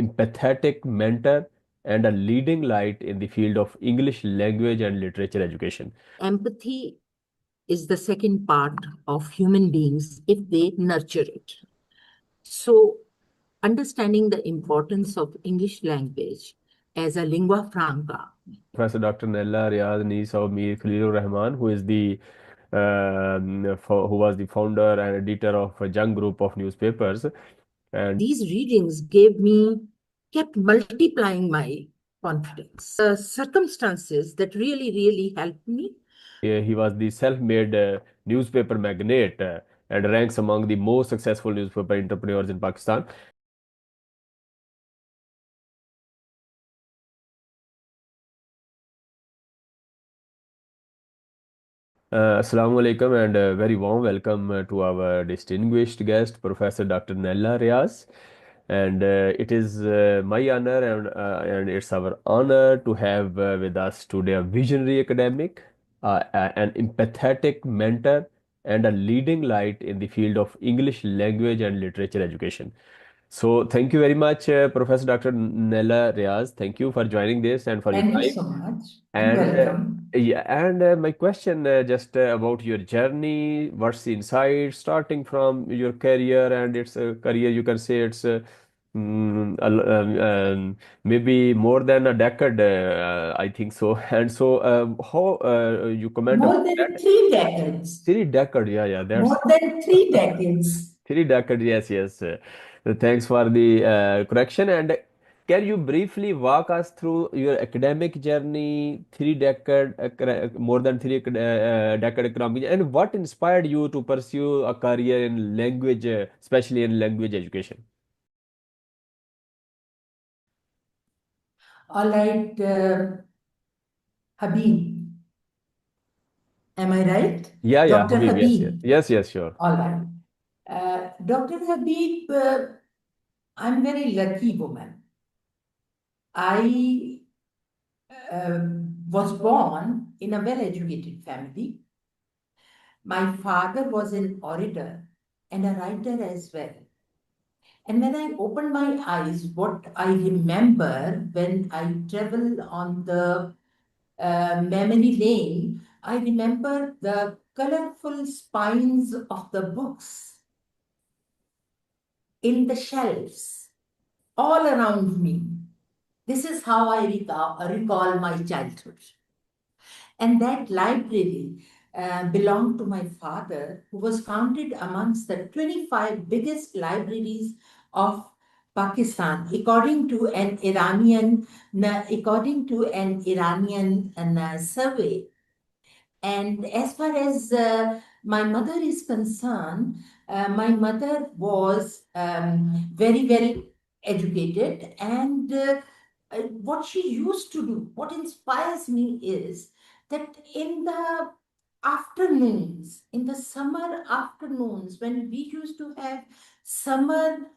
empathetic mentor and a leading light in the field of English language and literature education. Empathy is the second part of human beings if they nurture it. So, understanding the importance of English language as a lingua franca. Professor Dr. Nailah Riaz, niece of Mir Khalil-ur-Rehman, who is the who was the founder and editor of a young group of newspapers. And these readings kept multiplying my confidence. Circumstances that really helped me. He was the self-made newspaper magnate and ranks among the most successful newspaper entrepreneurs in Pakistan. Assalamu alaikum and a very warm welcome to our distinguished guest, Professor Dr. Nailah Riaz. And it is my honor and it's our honor to have with us today a visionary academic, an empathetic mentor, and a leading light in the field of English language and literature education. So thank you very much, Professor Dr. Nailah Riaz. Thank you for joining this and for your Thank you time. so much. And Welcome. yeah, and my question just about your journey, what's the insight starting from your career, and it's a career you can say it's maybe more than a decade, I think so. And so, how you comment More about than that? 3 decades. 3 decades, yeah, that's More than 3 decades. 3 decades, yes. Thanks for the correction. And can you briefly walk us through your academic journey, 3 decade, more than decade economic, and what inspired you to pursue a career in language, especially in language education? All right, Habib. Am I right? Yeah, Dr. Habib, Habib. yes, sure. All right. Dr. Habib, I'm very lucky woman. I was born in a well-educated family. My father was an orator and a writer as well. And when I opened my eyes, what I remember when I travel on the memory lane, I remember the colorful spines of the books in the shelves all around me. This is how I recall my childhood. And that library belonged to my father, who was counted amongst the 25 biggest libraries of Pakistan, according to an Iranian survey. And as far as my mother is concerned, my mother was very well educated, and what she used to do, what inspires me is that in the afternoons, in the summer afternoons, when we used to have summer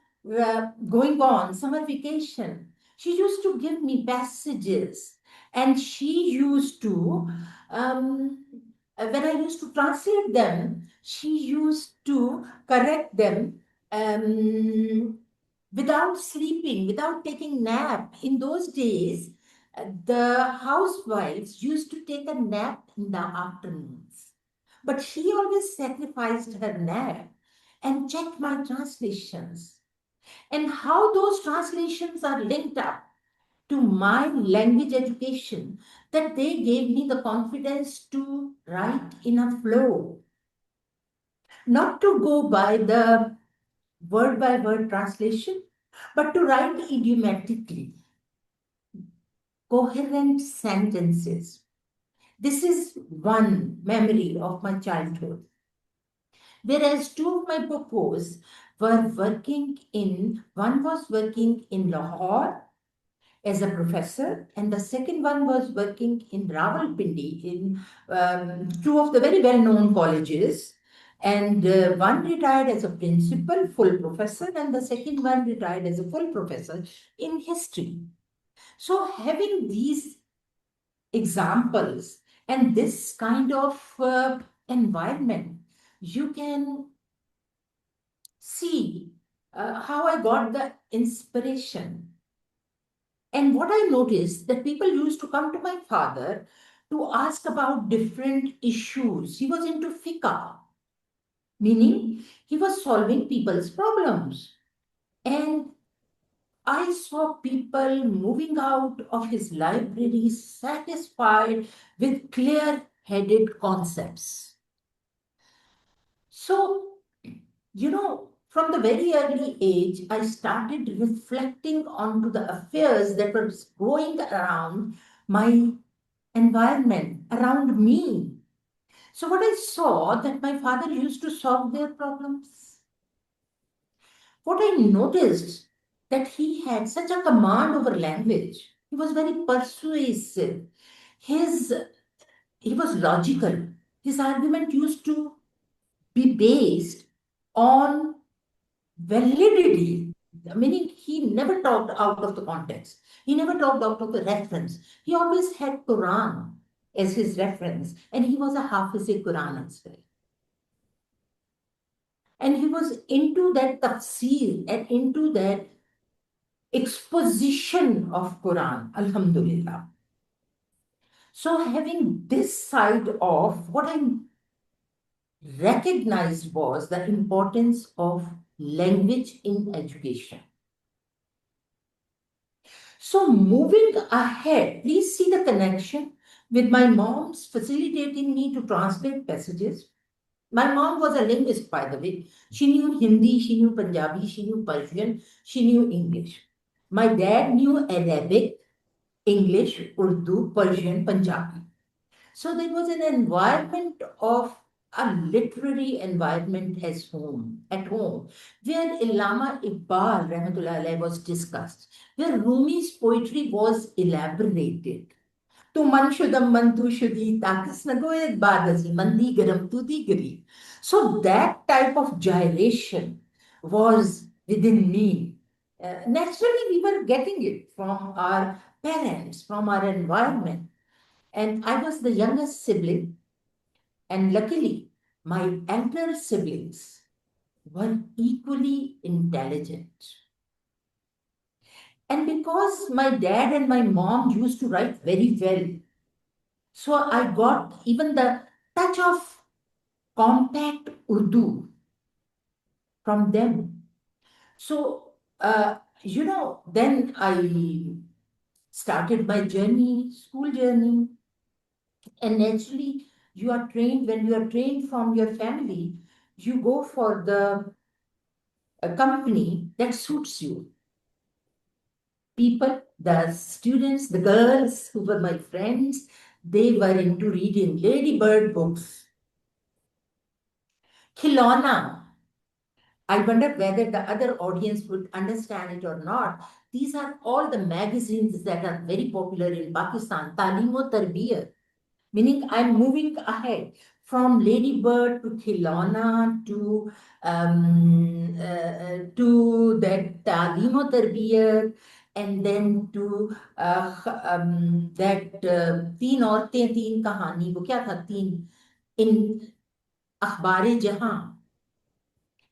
going on, summer vacation, she used to give me passages, and she used to when I used to translate them, she used to correct them without sleeping, without taking nap. In those days, the housewives used to take a nap in the afternoons. But she always sacrificed her nap and checked my translations. And how those translations are linked up to my language education, that they gave me the confidence to write in a flow, not to go by the word by word translation, but to write idiomatically, coherent sentences. This is one memory of my childhood. Whereas two of my pupus were one was working in Lahore as a professor, and the second one was working in Rawalpindi in two of the very well-known colleges. And one retired as a principal, full professor, and the second one retired as a full professor in history. So having these examples and this kind of environment, you can see how I got the inspiration And what I noticed that people used to come to my father to ask about different issues. He was into fiqh, meaning he was solving people's problems. And I saw people moving out of his library satisfied with clear headed concepts. So, from the very early age, I started reflecting onto the affairs that were going around my environment, around me. So, what I saw that my father used to solve their problems. What I noticed that he had such a command over language. He was very persuasive. His he was logical. His argument used to be based on validity, meaning he never talked out of the context. He never talked out of the reference. He always had Quran as his reference, and he was a Hafiz Quran as well. And he was into that tafsir and into that exposition of Quran, Alhamdulillah. So having this side of what I recognized was the importance of language in education. So moving ahead, please see the connection with my mom's facilitating me to translate passages. My mom was a linguist, by the way. She knew Hindi, she knew Punjabi, she knew Persian, she knew English. My dad knew Arabic, English, Urdu, Persian, Punjabi. So there was an environment of a literary environment at home, where Allama Iqbal Rahmatullah Alayhi was discussed, where Rumi's poetry was elaborated. Tu man shudam man tu shudi takas nagoyed badazi mandi garam tu digri. So that type of gyration was within me. Naturally, we were getting it from our parents, from our environment. And I was the youngest sibling, and luckily, my elder siblings were equally intelligent. And because my dad and my mom used to write very well, so I got even the touch of compact Urdu from them. So, then I started my journey, school journey. And naturally, when you are trained from your family, you go for the company that suits you. People, the students, the girls who were my friends, they were into reading Ladybird books. Khilona. I wonder whether the other audience would understand it or not. These are all the magazines that are very popular in Pakistan. Talimo Tarbiyat, meaning I'm moving ahead from Ladybird to Khilona to that Talimo Tarbiyat, and then to that तीन औरतें तीन कहानी वो क्या था तीन in अखबार जहां.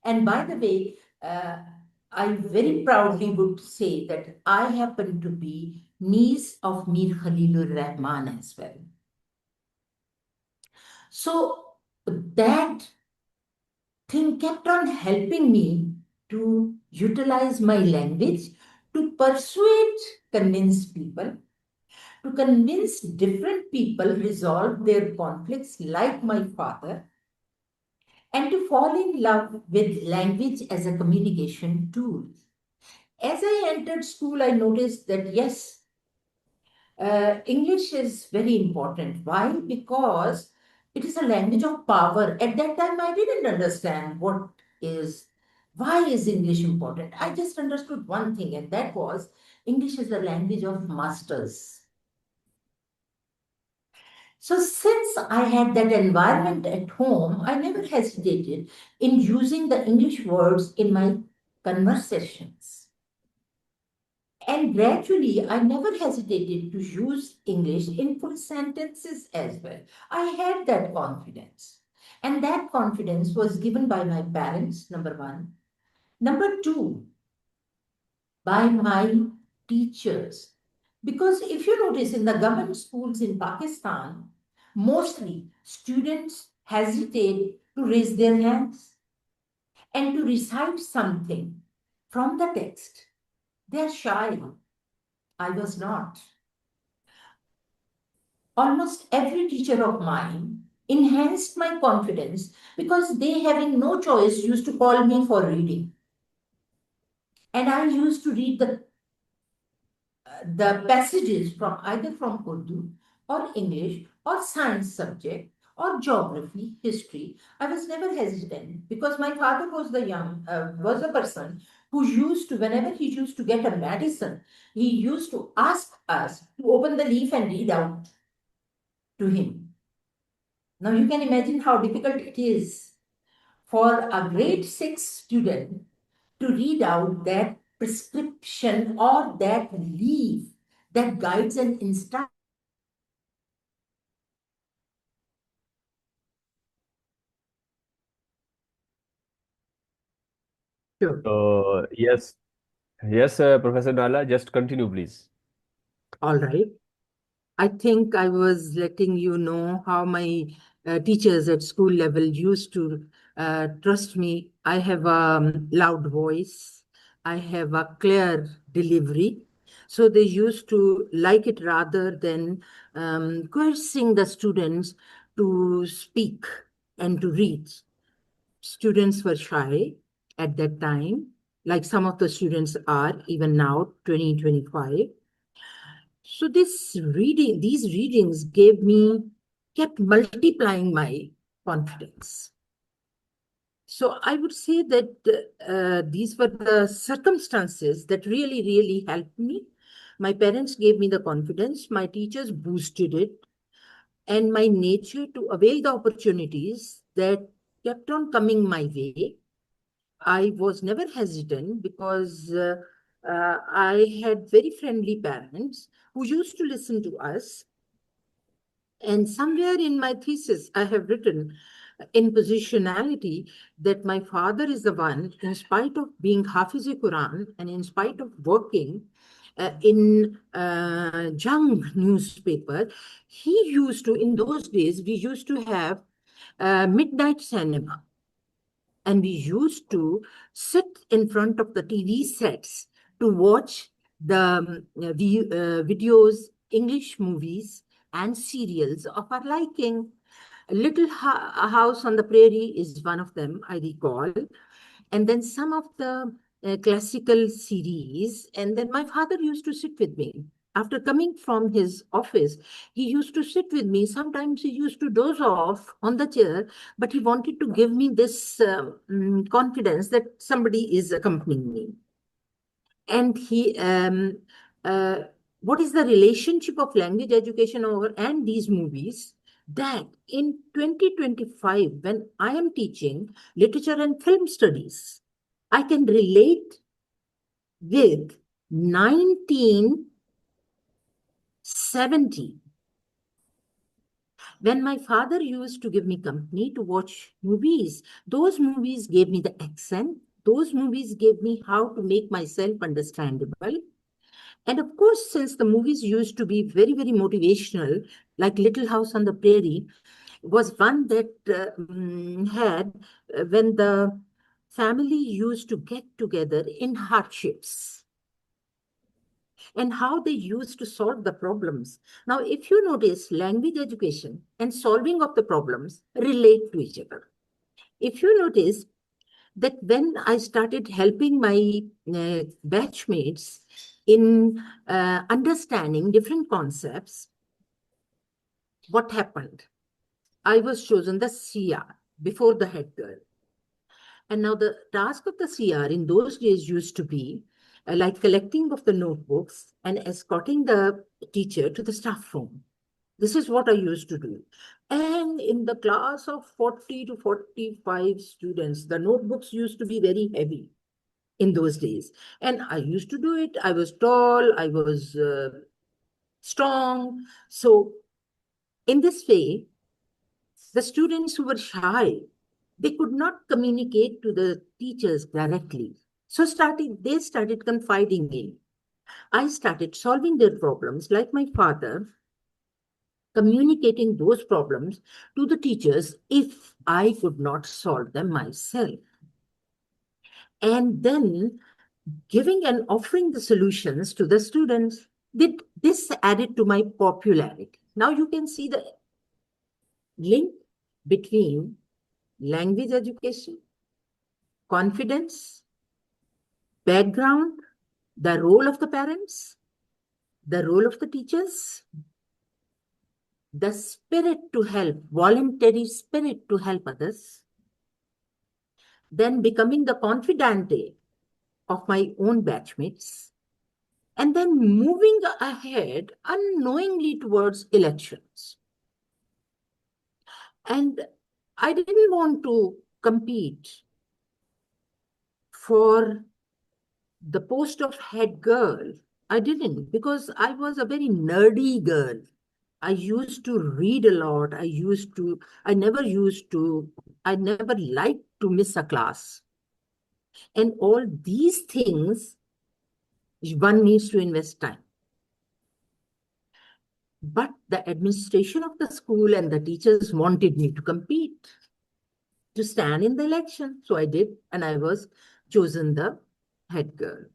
And by the way, I very proudly would say that I happen to be niece of Mir Khalil-ur-Rehman as well. So that thing kept on helping me to utilize my language to convince people, to convince different people resolve their conflicts like my father, and to fall in love with language as a communication tool. As I entered school, I noticed that yes, English is very important. Why? Because it is a language of power. At that time, I didn't understand why is English important. I just understood one thing, and that was English is the language of masters. So since I had that environment at home, I never hesitated in using the English words in my conversations. And gradually, I never hesitated to use English in full sentences as well. I had that confidence. And that confidence was given by my parents, number one. Number two, by my teachers. Because if you notice in the government schools in Pakistan, mostly students hesitate to raise their hands and to recite something from the text. They're shy. I was not. Almost every teacher of mine enhanced my confidence because they, having no choice, used to call me for reading. And I used to read the passages from either from Urdu or English or science subject or geography, history. I was never hesitant because my father was was a person who used to, whenever he used to get a medicine, he used to ask us to open the leaf and read out to him. Now you can imagine how difficult it is for a grade 6 student to read out that prescription or that leaf that guides and instructs. Sure. So yes, yes, Professor Nala, just continue, please. All right. I think I was letting you know how my teachers at school level used to trust me. I have a loud voice, I have a clear delivery. So they used to like it rather than coercing the students to speak and to read. Students were shy at that time, like some of the students are even now, 2025. So these readings kept multiplying my confidence. So I would say that these were the circumstances that really, really helped me. My parents gave me the confidence, my teachers boosted it, and my nature to avail the opportunities that kept on coming my way. I was never hesitant because I had very friendly parents who used to listen to us. And somewhere in my thesis, I have written in positionality that my father is the one, in spite of being Hafiz Quran and in spite of working in Jung newspaper, he used to, in those days, we used to have midnight cinema. And we used to sit in front of the TV sets to watch the videos, English movies, and serials of our liking. A House on the Prairie is one of them, I recall. And then some of the classical series. And then my father used to sit with me. After coming from his office, he used to sit with me. Sometimes he used to doze off on the chair, but he wanted to give me this confidence that somebody is accompanying me. And uh, what is the relationship of language education over and these movies? That in 2025, when I am teaching literature and film studies, I can relate with 1970, when my father used to give me company to watch movies. Those movies gave me the accent. Those movies gave me how to make myself understandable. And of course, since the movies used to be very, very motivational, like Little House on the Prairie, was one that had when the family used to get together in hardships and how they used to solve the problems. Now, if you notice, language education and solving of the problems relate to each other. If you notice that when I started helping my batchmates in understanding different concepts, what happened? I was chosen the CR before the head girl. And now the task of the CR in those days used to be like collecting of the notebooks and escorting the teacher to the staff room. This is what I used to do. And in the class of 40 to 45 students, the notebooks used to be very heavy in those days. And I used to do it. I was tall, I was strong. So in this way, the students who were shy, they could not communicate to the teachers directly. So they started confiding in. I started solving their problems like my father, communicating those problems to the teachers if I could not solve them myself. And then giving and offering the solutions to the students. This added to my popularity. Now you can see the link between language education, confidence, background, the role of the parents, the role of the teachers, the spirit to help, voluntary spirit to help others, then becoming the confidante of my own batchmates, and then moving ahead unknowingly towards elections. And I didn't want to compete for the post of head girl. I didn't, because I was a very nerdy girl. I used to read a lot. I never liked to miss a class. And all these things, one needs to invest time. But the administration of the school and the teachers wanted me to compete, to stand in the election. So I did, and I was chosen the head girl.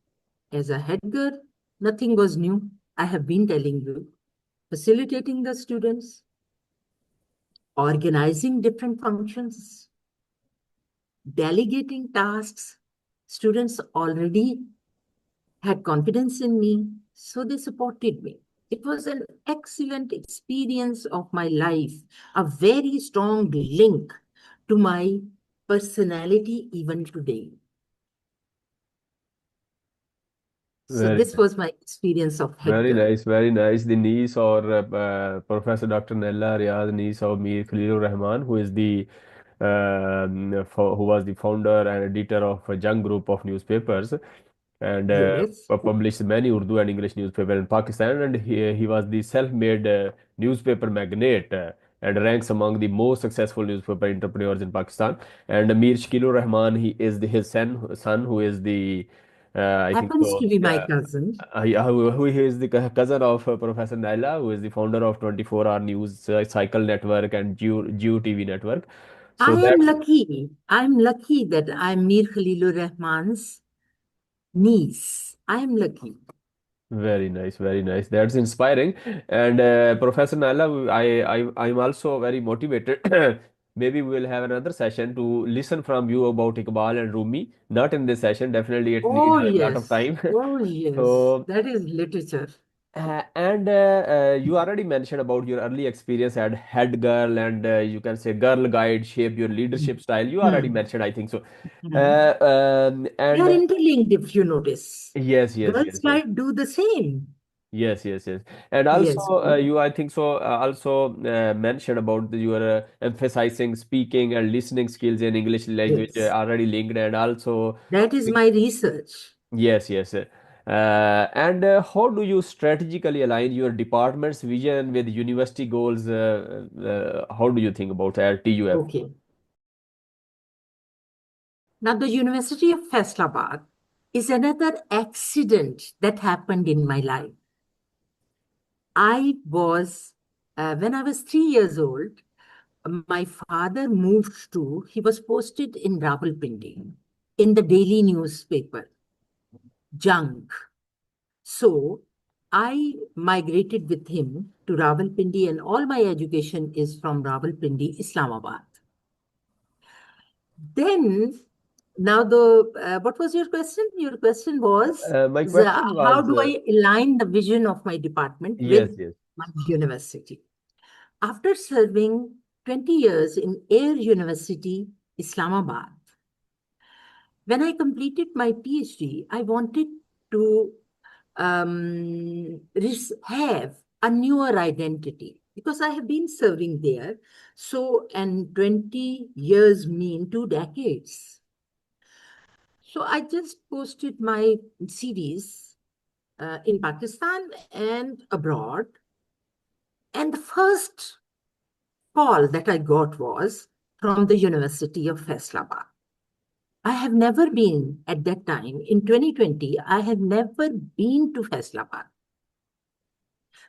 As a head girl, nothing was new. I have been telling you, facilitating the students, organizing different functions, delegating tasks. Students already had confidence in me, so they supported me. It was an excellent experience of my life, a very strong link to my personality even today. So Very this nice. was my experience of head Very girl. nice, very nice. The niece or Professor Dr. Nailah Riaz, niece of Mir Khalil-ur-Rahman, who is the who was the founder and editor of a young group of newspapers, and Yes. published many Urdu and English newspapers in Pakistan. And he was the self-made newspaper magnate, and ranks among the most successful newspaper entrepreneurs in Pakistan. And Mir Shakil-ur-Rahman, he is his son, who is the I think Happens so. to be my Yeah, cousin. yeah, who is the cousin of Professor Naila, who is the founder of 24 Hour News Cycle Network and Geo TV Network. So I am that's lucky. I'm lucky that I'm Mir Khalil-ur-Rahman's niece. I am lucky. very nice, very nice. That's inspiring. And Professor Naila, I'm also very motivated. Maybe we will have another session to listen from you about Iqbal and Rumi. Not in this session, definitely it needs Oh, a lot of yes. time. Oh, yes. So That is literature. and you already mentioned about your early experience at Head Girl, and you can say Girl Guide shape your leadership Hmm. style. You already Hmm. mentioned, I think so. Hmm. They And are interlinked if you notice. yes, yes, Girls yes, yes, might do the same. yes, yes, yes. And also, Yes. you, I think so, also mentioned about your emphasizing speaking and listening skills in English language Yes. already linked, and also That is my research. yes, yes. And how do you strategically align your department's vision with university goals? How do you think about TUF? Okay. Now, the University of Faisalabad is another accident that happened in my life. I was, when I was 3 years old, my father he was posted in Rawalpindi in the daily newspaper, Junk. So I migrated with him to Rawalpindi, and all my education is from Rawalpindi, Islamabad. Then, now what was your question? Your question was, My question how was do I align the vision of my department yes, with yes. my university? After serving 20 years in Air University, Islamabad, when I completed my PhD, I wanted to have a newer identity because I have been serving there. So, and 20 years mean 2 decades. So I just posted my CVs in Pakistan and abroad. And the first call that I got was from the University of Faisalabad. I have never been at that time in 2020, I have never been to Faisalabad.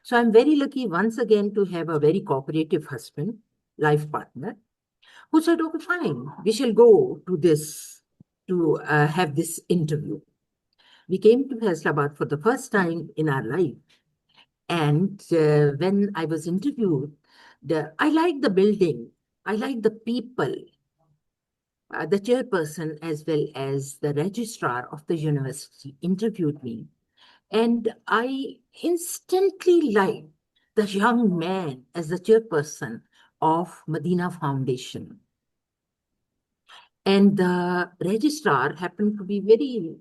So I'm very lucky once again to have a very cooperative husband, life partner, who said, okay, fine, we shall go to this, to have this interview. We came to Faisalabad for the first time in our life. And when I was interviewed, I liked the building, I liked the people, the chairperson as well as the registrar of the university interviewed me. And I instantly liked the young man as the chairperson of Medina Foundation. And the registrar happened to be very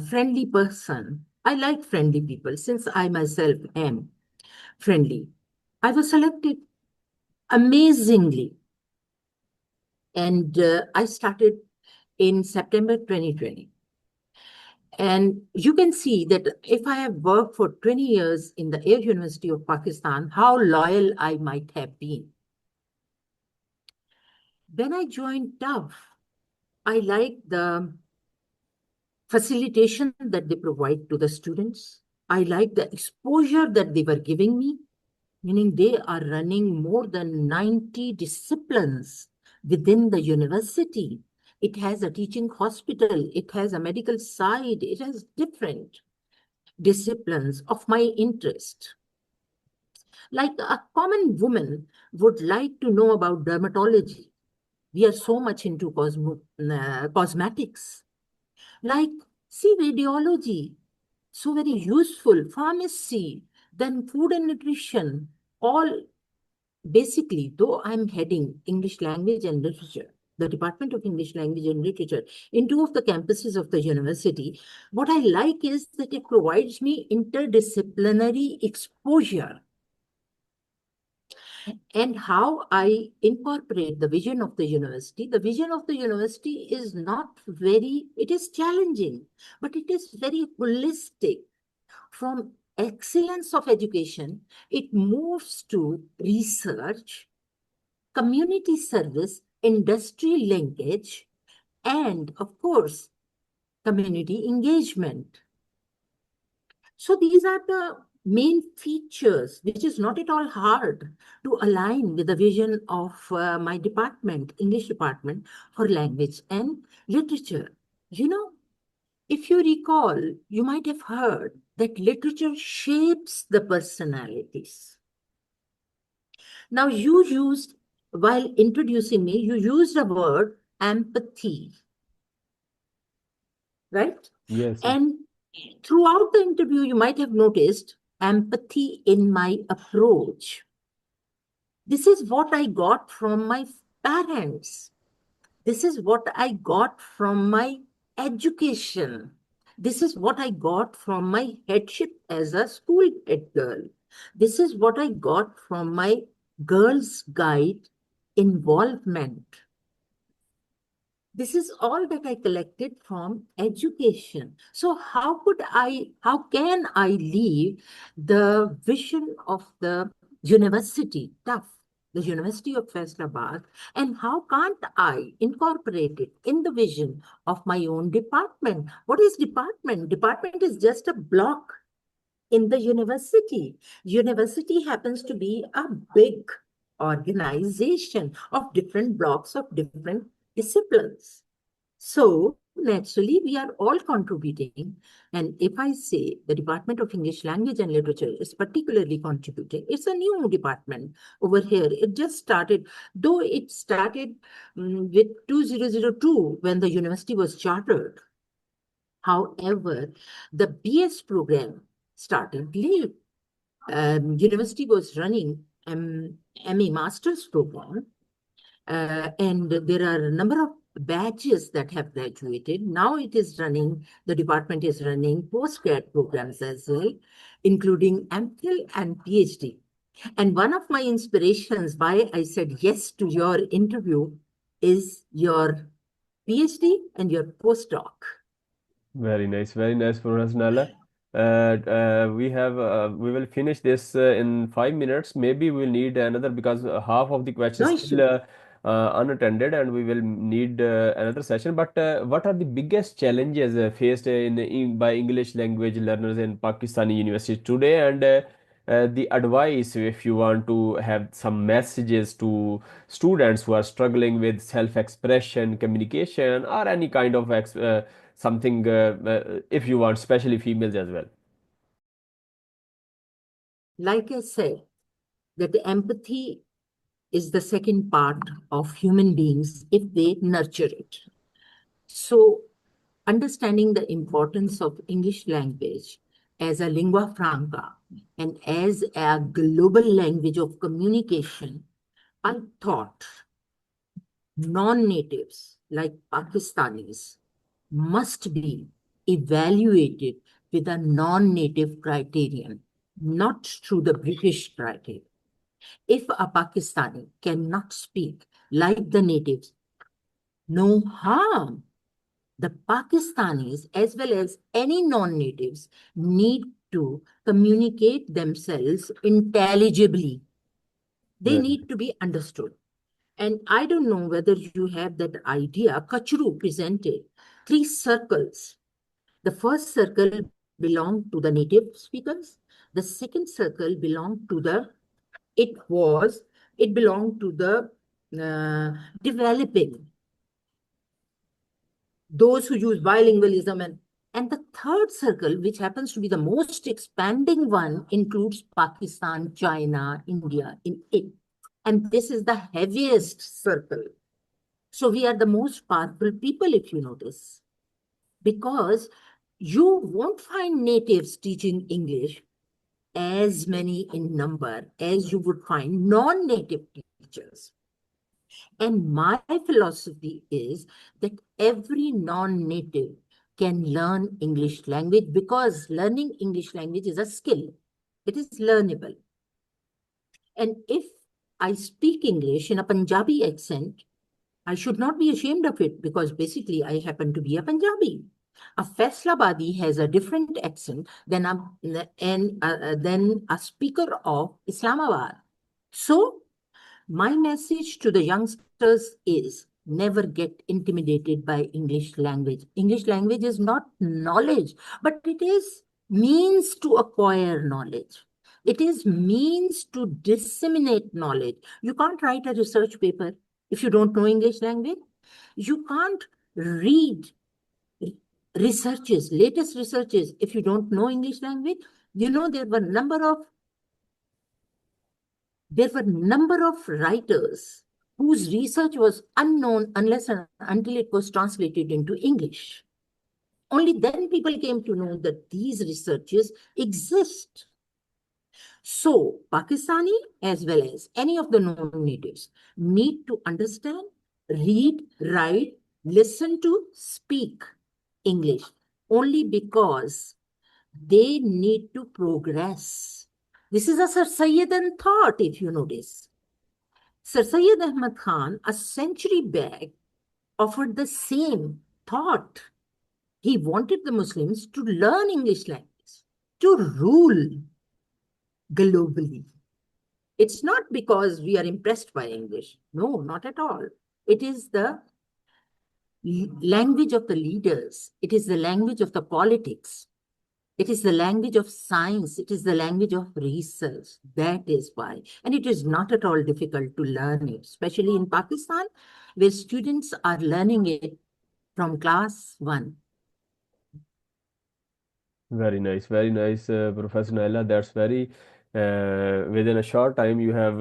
friendly person. I like friendly people since I myself am friendly. I was selected amazingly. And I started in September 2020. And you can see that if I have worked for 20 years in the Air University of Pakistan, how loyal I might have been. When I joined TUF, I liked the facilitation that they provide to the students. I liked the exposure that they were giving me, meaning they are running more than 90 disciplines within the university. It has a teaching hospital, it has a medical side, it has different disciplines of my interest. Like a common woman would like to know about dermatology. We are so much into cosmetics. Like, see, radiology, so very useful, pharmacy, then food and nutrition, all basically, though I'm heading English language and literature, the Department of English Language and Literature, in two of the campuses of the university, what I like is that it provides me interdisciplinary exposure and how I incorporate the vision of the university. The vision of the university is not very, it is challenging, but it is very holistic. From excellence of education, it moves to research, community service, industry linkage, and of course, community engagement. So these are the main features, which is not at all hard to align with the vision of my department, English department for language and literature. You know, if you recall, you might have heard that literature shapes the personalities. Now, you used, while introducing me, you used the word empathy, right? Yes, yes. And throughout the interview, you might have noticed empathy in my approach. This is what I got from my parents. This is what I got from my education. This is what I got from my headship as a school head girl. This is what I got from my Girls Guide involvement. This is all that I collected from education. So how can I leave the vision of the university, TUF, the University of Faisalabad, and how can't I incorporate it in the vision of my own department? What is department? Department is just a block in the university. University happens to be a big organization of different blocks of different disciplines. So naturally, we are all contributing. And if I say the Department of English Language and Literature is particularly contributing, it's a new department over here. It just started, though it started with 2002 when the university was chartered. However, the BS program started late. University was running MA Master's program, and there are a number of batches that have graduated. Now it is running, the department is running postgrad programs as well, including MPhil and PhD. And one of my inspirations why I said yes to your interview is your PhD and your postdoc. Very nice for us, Nala. We will finish this in 5 minutes. Maybe we'll need another because half of the No questions still issue. unattended, and we will need another session. But what are the biggest challenges faced by English language learners in Pakistani universities today? And the advice, if you want to have some messages to students who are struggling with self-expression, communication, or any kind of something, if you want, especially females as well. Like I said, that the empathy is the second part of human beings if they nurture it. So, understanding the importance of English language as a lingua franca and as a global language of communication, I thought non-natives like Pakistanis must be evaluated with a non-native criterion, not through the British criteria. If a Pakistani cannot speak like the natives, no harm. The Pakistanis, as well as any non-natives, need to communicate themselves intelligibly. They Very need to be understood. And I don't know whether you have that idea. Kachru presented three circles. The first circle belonged to the native speakers. The second circle belonged to the, it was, it belonged to the developing, those who use bilingualism, and the third circle, which happens to be the most expanding one, includes Pakistan, China, India in it. And this is the heaviest circle. So we are the most powerful people, if you notice, because you won't find natives teaching English as many in number as you would find non-native teachers. And my philosophy is that every non-native can learn English language because learning English language is a skill. It is learnable. And if I speak English in a Punjabi accent, I should not be ashamed of it because basically I happen to be a Punjabi. A Faisalabadi has a different accent than a speaker of Islamabad. So my message to the youngsters is never get intimidated by English language. English language is not knowledge, but it is means to acquire knowledge. It is means to disseminate knowledge. You can't write a research paper if you don't know English language. You can't read researches, latest researches, if you don't know English language. You know, there were number of writers whose research was unknown unless and until it was translated into English. Only then people came to know that these researches exist. So Pakistani, as well as any of the non-natives, need to understand, read, write, listen to, speak English, only because they need to progress. This is a Sir Sayyidan thought, if you notice. Sir Syed Ahmad Khan, a century back, offered the same thought. He wanted the Muslims to learn English language, to rule globally. It's not because we are impressed by English. No, not at all. It is the language of the leaders. It is the language of the politics. It is the language of science. It is the language of research. That is why. And it is not at all difficult to learn it, especially in Pakistan, where students are learning it from class 1. very nice, Professor Naila. That's very within a short time you have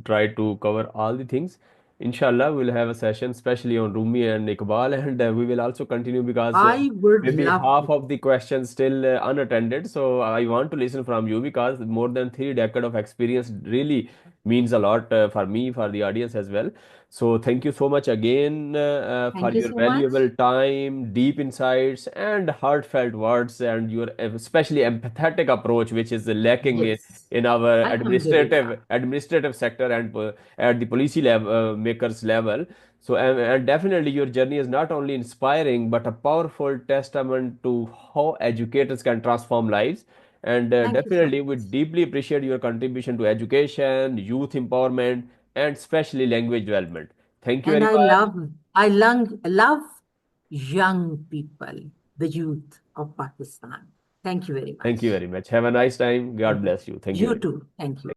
tried to cover all the things. Inshallah, we'll have a session especially on Rumi and Iqbal, and we will also continue because I would maybe love half to. of the questions still unattended. So I want to listen from you because more than 3 decades of experience really means a lot for me, for the audience as well. So thank you so much again for Thank you your so much. valuable time, deep insights, and heartfelt words, and your especially empathetic approach, which is lacking Yes. in our Alhamdulillah. administrative sector and at the policy level makers level. So and definitely your journey is not only inspiring but a powerful testament to how educators can transform lives. And Thank you so definitely we much. deeply appreciate your contribution to education, youth empowerment, and especially language development. Thank you And very I much. love young people, the youth of Pakistan. Thank you very Thank you much. very much. Have a nice time. God Thank you. bless you. Thank you You very much. too. Thank you.